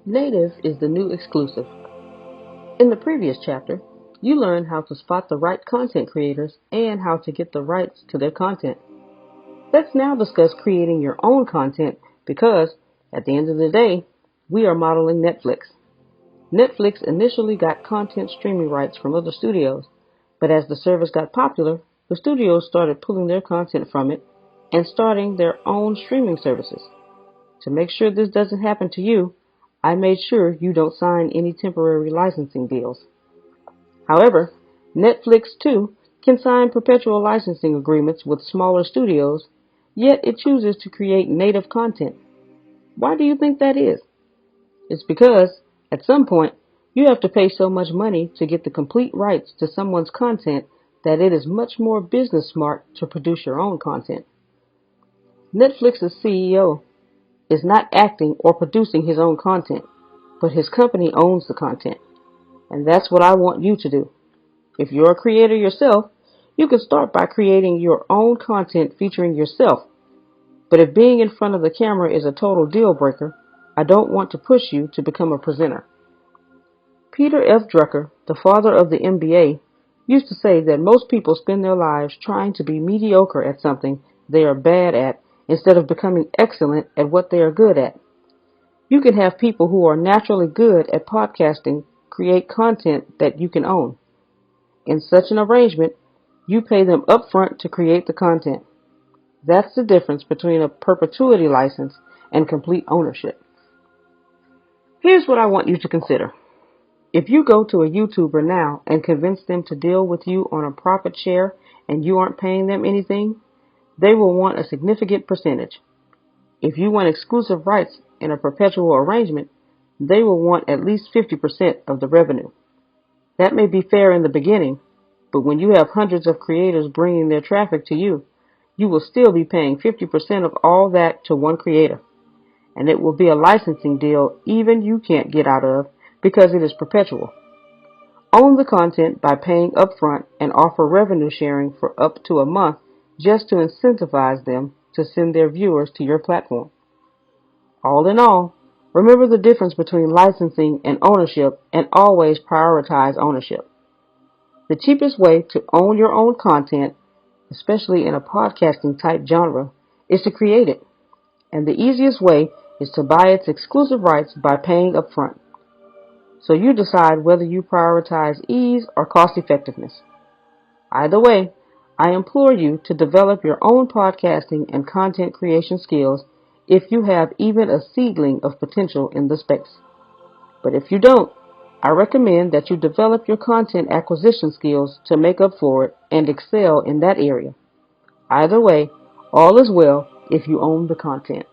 Native is the new exclusive. In the previous chapter, you learned how to spot the right content creators and how to get the rights to their content. Let's now discuss creating your own content because, at the end of the day, we are modeling Netflix. Netflix initially got content streaming rights from other studios, but as the service got popular, the studios started pulling their content from it and starting their own streaming services. To make sure this doesn't happen to you, I made sure you don't sign any temporary licensing deals. However, Netflix too can sign perpetual licensing agreements with smaller studios, yet it chooses to create native content. Why do you think that is? It's because, at some point, you have to pay so much money to get the complete rights to someone's content that it is much more business smart to produce your own content. Netflix's CEO is not acting or producing his own content, but his company owns the content. And that's what I want you to do. If you're a creator yourself, you can start by creating your own content featuring yourself. But if being in front of the camera is a total deal breaker, I don't want to push you to become a presenter. Peter F. Drucker, the father of the MBA, used to say that most people spend their lives trying to be mediocre at something they are bad at instead of becoming excellent at what they are good at. You can have people who are naturally good at podcasting create content that you can own. In such an arrangement, you pay them upfront to create the content. That's the difference between a perpetuity license and complete ownership. Here's what I want you to consider. If you go to a YouTuber now and convince them to deal with you on a profit share and you aren't paying them anything, they will want a significant percentage. If you want exclusive rights in a perpetual arrangement, they will want at least 50% of the revenue. That may be fair in the beginning, but when you have hundreds of creators bringing their traffic to you, you will still be paying 50% of all that to one creator. And it will be a licensing deal even you can't get out of because it is perpetual. Own the content by paying upfront and offer revenue sharing for up to a month just to incentivize them to send their viewers to your platform. All in all, remember the difference between licensing and ownership and always prioritize ownership. The cheapest way to own your own content, especially in a podcasting type genre, is to create it. And the easiest way is to buy its exclusive rights by paying upfront. So you decide whether you prioritize ease or cost effectiveness. Either way, I implore you to develop your own podcasting and content creation skills if you have even a seedling of potential in the space. But if you don't, I recommend that you develop your content acquisition skills to make up for it and excel in that area. Either way, all is well if you own the content.